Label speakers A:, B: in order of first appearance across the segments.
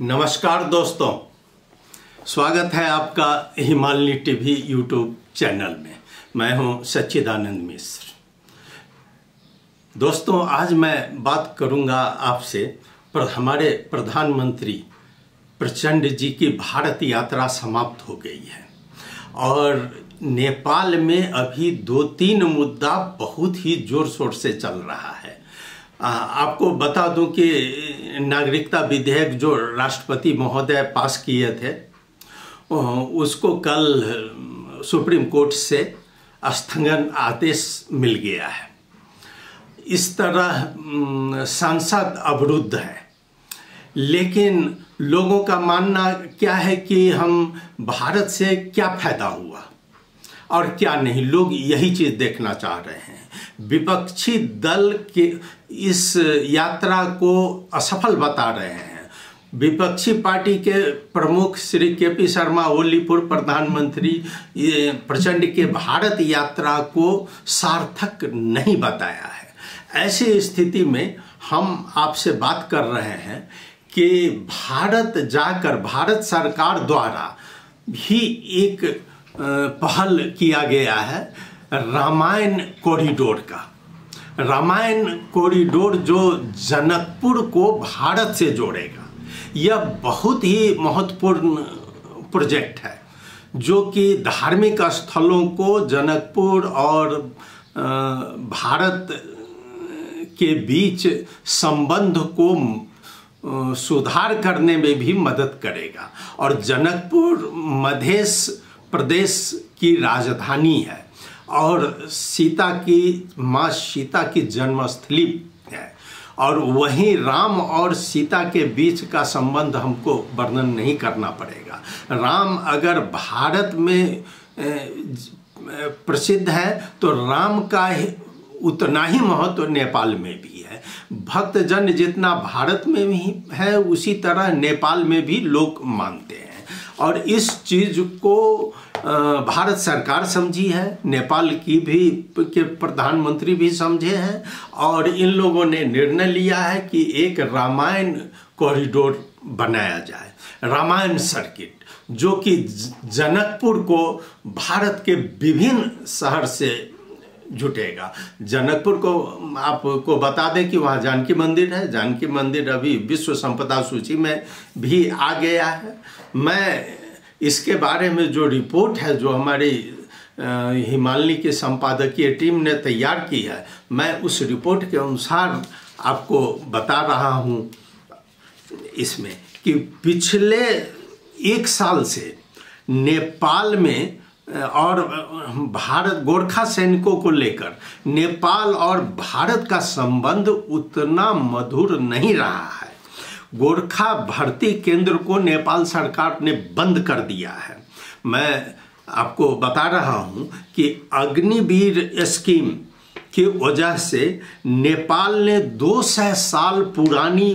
A: नमस्कार दोस्तों, स्वागत है आपका हिमालय टीवी यूट्यूब चैनल में। मैं हूं सच्चिदानंद मिश्र। दोस्तों, आज मैं बात करूंगा आपसे हमारे प्रधानमंत्री प्रचंड जी की भारत यात्रा समाप्त हो गई है और नेपाल में अभी 2-3 मुद्दा बहुत ही जोर शोर से चल रहा है। आपको बता दूं कि नागरिकता विधेयक जो राष्ट्रपति महोदय पास किए थे उसको कल सुप्रीम कोर्ट से स्थगन आदेश मिल गया है। इस तरह संसद अवरुद्ध है, लेकिन लोगों का मानना क्या है कि हम भारत से क्या फायदा हुआ और क्या नहीं, लोग यही चीज़ देखना चाह रहे हैं। विपक्षी दल के इस यात्रा को असफल बता रहे हैं। विपक्षी पार्टी के प्रमुख श्री के.पी. शर्मा ओली पूर्व प्रधानमंत्री प्रचंड के भारत यात्रा को सार्थक नहीं बताया है। ऐसी स्थिति में हम आपसे बात कर रहे हैं कि भारत जाकर भारत सरकार द्वारा भी एक पहल किया गया है रामायण कॉरिडोर का। रामायण कॉरिडोर जो जनकपुर को भारत से जोड़ेगा, यह बहुत ही महत्वपूर्ण प्रोजेक्ट है जो कि धार्मिक स्थलों को जनकपुर और भारत के बीच संबंध को सुधार करने में भी मदद करेगा। और जनकपुर मध्य प्रदेश की राजधानी है और माँ सीता की जन्मस्थली है। और वहीं राम और सीता के बीच का संबंध हमको वर्णन नहीं करना पड़ेगा। राम अगर भारत में प्रसिद्ध है तो राम का उतना ही महत्व नेपाल में भी है। भक्तजन जितना भारत में भी है उसी तरह नेपाल में भी लोग मानते हैं। और इस चीज़ को भारत सरकार समझी है, नेपाल की भी के प्रधानमंत्री भी समझे हैं और इन लोगों ने निर्णय लिया है कि एक रामायण कॉरिडोर बनाया जाए, रामायण सर्किट, जो कि जनकपुर को भारत के विभिन्न शहर से जुटेगा। जनकपुर को आपको बता दें कि वहाँ जानकी मंदिर है। जानकी मंदिर अभी विश्व संपदा सूची में भी आ गया है। मैं इसके बारे में जो रिपोर्ट है जो हमारी हिमालय की संपादकीय टीम ने तैयार की है, मैं उस रिपोर्ट के अनुसार आपको बता रहा हूँ इसमें कि पिछले 1 साल से नेपाल में और भारत गोरखा सैनिकों को लेकर नेपाल और भारत का संबंध उतना मधुर नहीं रहा है। गोरखा भर्ती केंद्र को नेपाल सरकार ने बंद कर दिया है। मैं आपको बता रहा हूं कि अग्निवीर स्कीम की वजह से नेपाल ने 200 साल पुरानी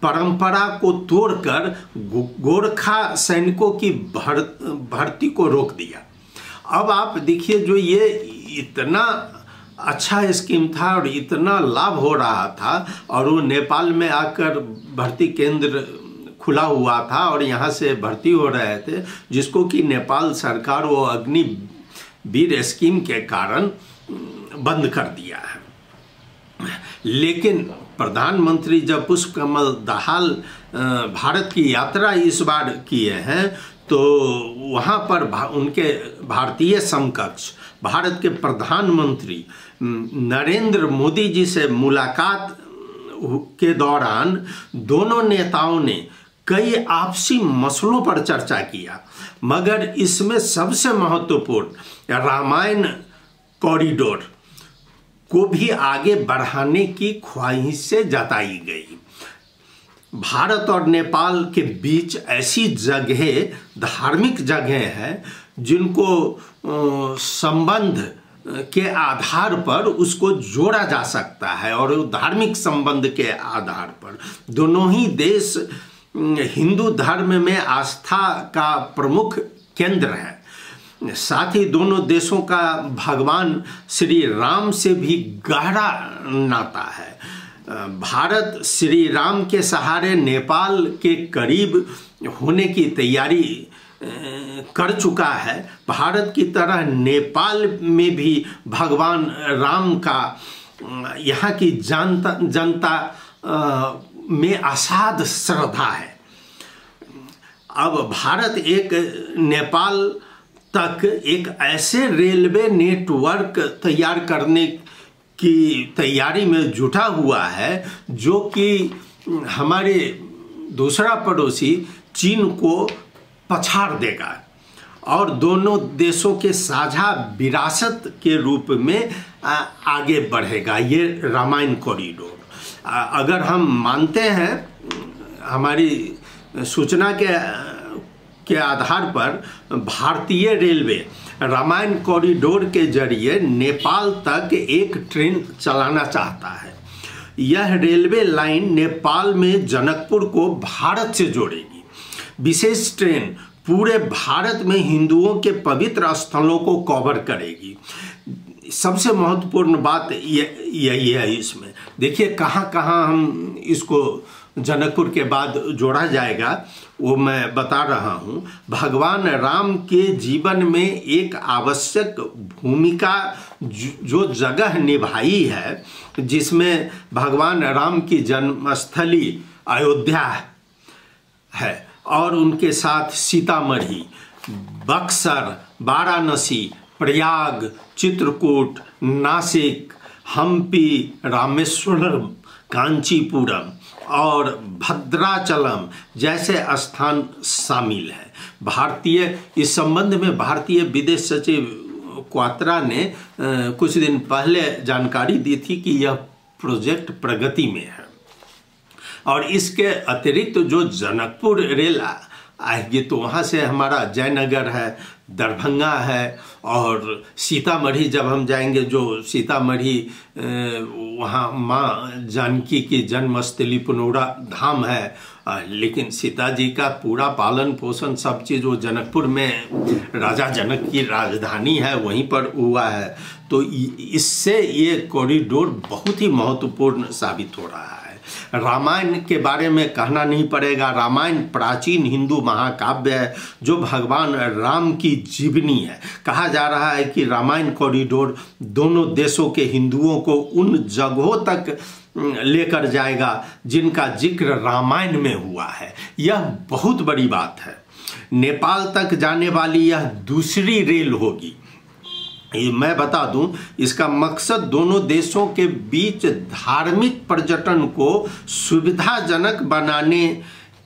A: परंपरा को तोड़कर गोरखा सैनिकों की भर्ती को रोक दिया। अब आप देखिए, जो ये इतना अच्छा स्कीम था और इतना लाभ हो रहा था और वो नेपाल में आकर भर्ती केंद्र खुला हुआ था और यहाँ से भर्ती हो रहे थे, जिसको कि नेपाल सरकार वो अग्निवीर स्कीम के कारण बंद कर दिया है। लेकिन प्रधानमंत्री जब पुष्पकमल दाहाल भारत की यात्रा इस बार किए हैं तो वहाँ पर उनके भारतीय समकक्ष भारत के प्रधानमंत्री नरेंद्र मोदी जी से मुलाकात के दौरान दोनों नेताओं ने कई आपसी मसलों पर चर्चा किया, मगर इसमें सबसे महत्वपूर्ण रामायण कॉरिडोर को भी आगे बढ़ाने की ख्वाहिश से जताई गई। भारत और नेपाल के बीच ऐसी जगह, धार्मिक जगह है जिनको संबंध के आधार पर उसको जोड़ा जा सकता है और धार्मिक संबंध के आधार पर दोनों ही देश हिंदू धर्म में आस्था का प्रमुख केंद्र है। साथ ही दोनों देशों का भगवान श्री राम से भी गहरा नाता है। भारत श्री राम के सहारे नेपाल के करीब होने की तैयारी कर चुका है। भारत की तरह नेपाल में भी भगवान राम का यहाँ की जनता में असाध श्रद्धा है। अब भारत एक नेपाल तक एक ऐसे रेलवे नेटवर्क तैयार करने की तैयारी में जुटा हुआ है जो कि हमारे दूसरा पड़ोसी चीन को पछाड़ देगा और दोनों देशों के साझा विरासत के रूप में आगे बढ़ेगा ये रामायण कॉरिडोर। अगर हम मानते हैं, हमारी सूचना के आधार पर भारतीय रेलवे रामायण कॉरिडोर के जरिए नेपाल तक एक ट्रेन चलाना चाहता है। यह रेलवे लाइन नेपाल में जनकपुर को भारत से जोड़ेगी। विशेष ट्रेन पूरे भारत में हिंदुओं के पवित्र स्थलों को कवर करेगी। सबसे महत्वपूर्ण बात यही है इसमें। देखिए कहाँ कहाँ हम इसको जनकपुर के बाद जोड़ा जाएगा वो मैं बता रहा हूँ। भगवान राम के जीवन में एक आवश्यक भूमिका जो जगह निभाई है, जिसमें भगवान राम की जन्मस्थली अयोध्या है और उनके साथ सीतामढ़ी, बक्सर, वाराणसी, प्रयाग, चित्रकूट, नासिक, हम्पी, रामेश्वरम, कांचीपुरम और भद्राचलम जैसे स्थान शामिल हैं। इस संबंध में भारतीय विदेश सचिव क्वात्रा ने कुछ दिन पहले जानकारी दी थी कि यह प्रोजेक्ट प्रगति में है और इसके अतिरिक्त जो जनकपुर रेल आएगी तो वहाँ से हमारा जयनगर है, दरभंगा है और सीतामढ़ी जब हम जाएंगे, जो सीतामढ़ी वहाँ माँ जानकी की जन्मस्थली पुनौरा धाम है, लेकिन सीता जी का पूरा पालन पोषण सब चीज़ वो जनकपुर में राजा जनक की राजधानी है, वहीं पर हुआ है। तो इससे ये कॉरिडोर बहुत ही महत्वपूर्ण साबित हो रहा है। रामायण के बारे में कहना नहीं पड़ेगा। रामायण प्राचीन हिंदू महाकाव्य है जो भगवान राम की जीवनी है। कहा जा रहा है कि रामायण कॉरिडोर दोनों देशों के हिंदुओं को उन जगहों तक लेकर जाएगा जिनका जिक्र रामायण में हुआ है। यह बहुत बड़ी बात है। नेपाल तक जाने वाली यह दूसरी रेल होगी। मैं बता दूं, इसका मकसद दोनों देशों के बीच धार्मिक पर्यटन को सुविधाजनक बनाने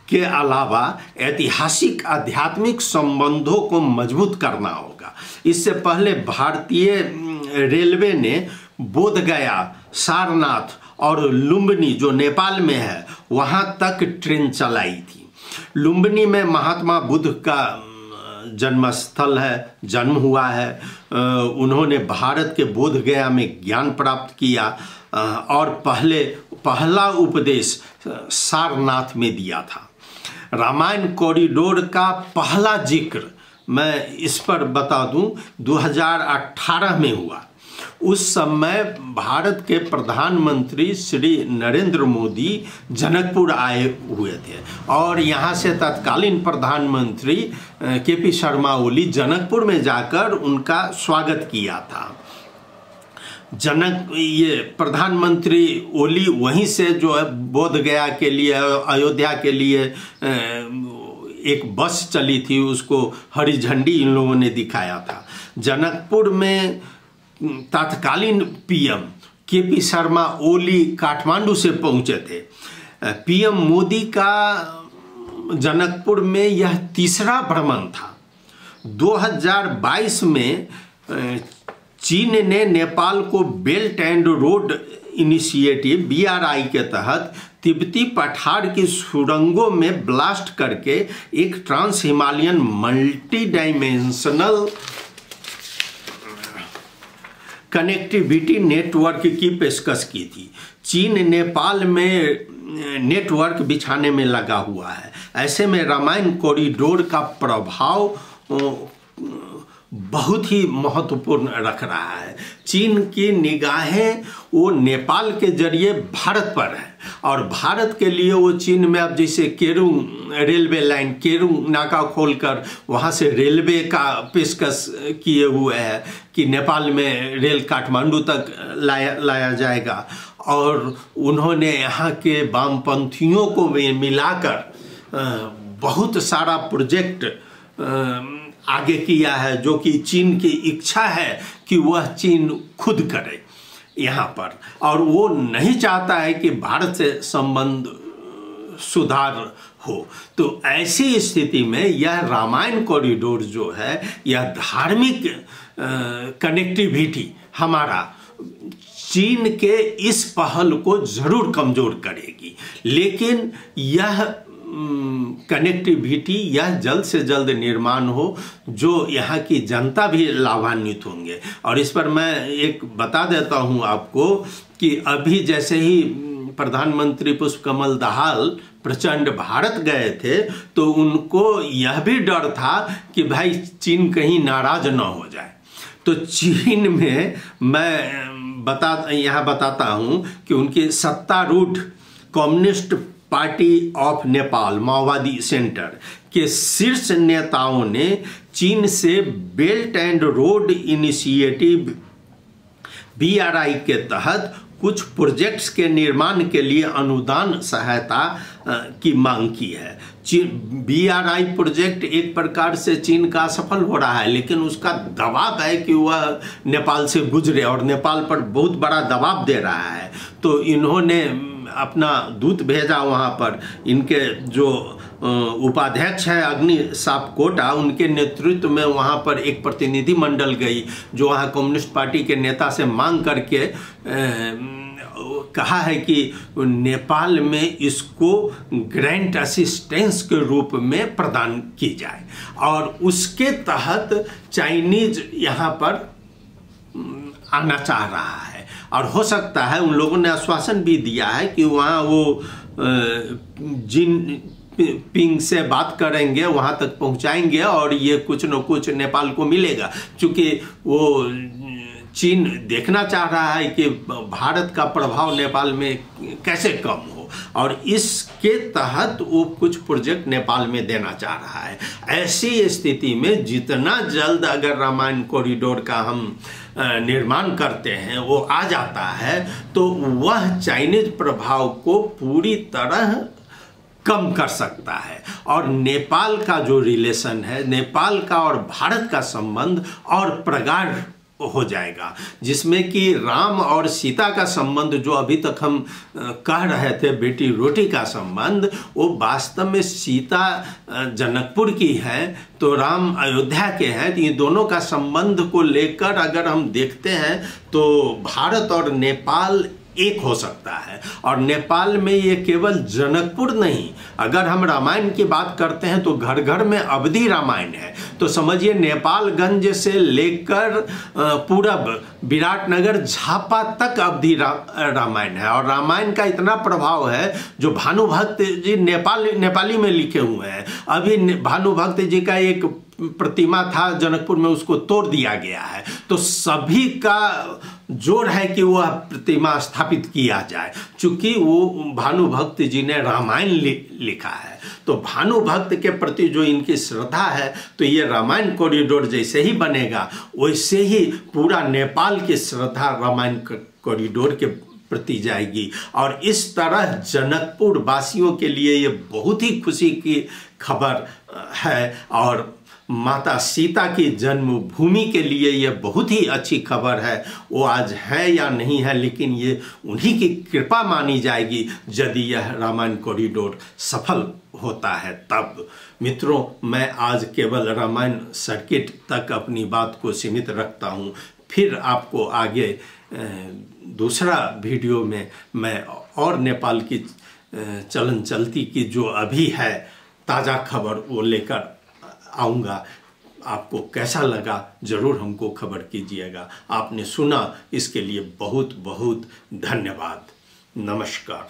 A: के अलावा ऐतिहासिक आध्यात्मिक संबंधों को मजबूत करना होगा। इससे पहले भारतीय रेलवे ने बोधगया, सारनाथ और लुम्बिनी जो नेपाल में है वहां तक ट्रेन चलाई थी। लुम्बिनी में महात्मा बुद्ध का जन्मस्थल है, जन्म हुआ है। उन्होंने भारत के बोधगया में ज्ञान प्राप्त किया और पहला उपदेश सारनाथ में दिया था। रामायण कॉरिडोर का पहला जिक्र मैं इस पर बता दूं 2018 में हुआ। उस समय भारत के प्रधानमंत्री श्री नरेंद्र मोदी जनकपुर आए हुए थे और यहाँ से तत्कालीन प्रधानमंत्री केपी शर्मा ओली जनकपुर में जाकर उनका स्वागत किया था। ये प्रधानमंत्री ओली वहीं से जो है बोधगया के लिए, अयोध्या के लिए एक बस चली थी, उसको हरी झंडी इन लोगों ने दिखाया था। जनकपुर में तत्कालीन पीएम केपी शर्मा ओली काठमांडू से पहुंचे थे। पीएम मोदी का जनकपुर में यह तीसरा भ्रमण था। 2022 में चीन ने नेपाल को belt and road initiative BRI के तहत तिब्बती पठार की सुरंगों में ब्लास्ट करके एक trans Himalayan multi dimensional connectivity network की पेशकश की थी। चीन नेपाल में नेटवर्क बिछाने में लगा हुआ है। ऐसे में रामायण कॉरिडोर का प्रभाव बहुत ही महत्वपूर्ण रख रहा है। चीन की निगाहें वो नेपाल के जरिए भारत पर है और भारत के लिए वो चीन में अब जैसे केरुंग रेलवे लाइन, केरुंग नाका खोलकर वहाँ से रेलवे का पेशकश किए हुए है कि नेपाल में रेल काठमांडू तक लाया जाएगा। और उन्होंने यहाँ के वामपंथियों को मिलाकर बहुत सारा प्रोजेक्ट आगे किया है, जो कि चीन की इच्छा है कि वह चीन खुद करे यहाँ पर, और वो नहीं चाहता है कि भारत से संबंध सुधार हो। तो ऐसी स्थिति में यह रामायण कॉरिडोर जो है, यह धार्मिक कनेक्टिविटी हमारा चीन के इस पहल को जरूर कमजोर करेगी, लेकिन यह कनेक्टिविटी यह जल्द से जल्द निर्माण हो जो यहाँ की जनता भी लाभान्वित होंगे। और इस पर मैं एक बता देता हूँ आपको कि अभी जैसे ही प्रधानमंत्री पुष्पकमल दाहाल प्रचंड भारत गए थे तो उनको यह भी डर था कि भाई चीन कहीं नाराज न हो जाए। तो चीन में मैं यहाँ बताता हूँ कि उनके सत्तारूढ़ कम्युनिस्ट पार्टी ऑफ नेपाल माओवादी सेंटर के शीर्ष नेताओं ने चीन से belt and road initiative BRI के तहत कुछ प्रोजेक्ट्स के निर्माण के लिए अनुदान सहायता की मांग की है। BRI प्रोजेक्ट एक प्रकार से चीन का सफल हो रहा है, लेकिन उसका दबाव है कि वह नेपाल से गुजरे और नेपाल पर बहुत बड़ा दबाव दे रहा है। तो इन्होंने अपना दूत भेजा वहाँ पर। इनके जो उपाध्यक्ष है अग्नि सापकोटा, उनके नेतृत्व में वहाँ पर एक प्रतिनिधि मंडल गई जो वहाँ कम्युनिस्ट पार्टी के नेता से मांग करके कहा है कि नेपाल में इसको ग्रांट असिस्टेंस के रूप में प्रदान की जाए, और उसके तहत चाइनीज यहाँ पर आना चाह रहा है। और हो सकता है उन लोगों ने आश्वासन भी दिया है कि वहाँ वो जिन पिंग से बात करेंगे, वहाँ तक पहुँचाएंगे और ये कुछ न कुछ नेपाल को मिलेगा, क्योंकि वो चीन देखना चाह रहा है कि भारत का प्रभाव नेपाल में कैसे कम हो, और इसके तहत वो कुछ प्रोजेक्ट नेपाल में देना चाह रहा है। ऐसी स्थिति में जितना जल्द अगर रामायण कॉरिडोर का हम निर्माण करते हैं, वो आ जाता है, तो वह चाइनीज प्रभाव को पूरी तरह कम कर सकता है और नेपाल का जो रिलेशन है, नेपाल का और भारत का संबंध और प्रगाढ़ हो जाएगा, जिसमें कि राम और सीता का संबंध जो अभी तक हम कह रहे थे बेटी रोटी का संबंध, वो वास्तव में सीता जनकपुर की है तो राम अयोध्या के हैं। तो ये दोनों का संबंध को लेकर अगर हम देखते हैं तो भारत और नेपाल एक हो सकता है। और नेपाल में ये केवल जनकपुर नहीं, अगर हम रामायण की बात करते हैं तो घर घर में अवधि रामायण है। तो समझिए नेपालगंज से लेकर पूरब विराटनगर झापा तक अवधि रामायण है। और रामायण का इतना प्रभाव है, जो भानुभक्त जी नेपाली में लिखे हुए हैं। अभी भानुभक्त जी का एक प्रतिमा था जनकपुर में, उसको तोड़ दिया गया है। तो सभी का जोर है कि वह प्रतिमा स्थापित किया जाए, क्योंकि वो भानुभक्त जी ने रामायण लिखा है। तो भानुभक्त के प्रति जो इनकी श्रद्धा है, तो ये रामायण कॉरिडोर जैसे ही बनेगा वैसे ही पूरा नेपाल की श्रद्धा रामायण कॉरिडोर के प्रति जाएगी। और इस तरह जनकपुर वासियों के लिए ये बहुत ही खुशी की खबर है, और माता सीता की जन्मभूमि के लिए यह बहुत ही अच्छी खबर है। वो आज है या नहीं है, लेकिन ये उन्हीं की कृपा मानी जाएगी यदि यह रामायण कॉरिडोर सफल होता है तब। मित्रों, मैं आज केवल रामायण सर्किट तक अपनी बात को सीमित रखता हूँ। फिर आपको आगे दूसरा वीडियो में मैं और नेपाल की चलन चलती की जो अभी है ताज़ा खबर वो लेकर आऊँगा। आपको कैसा लगा ज़रूर हमको खबर कीजिएगा। आपने सुना, इसके लिए बहुत बहुत धन्यवाद। नमस्कार।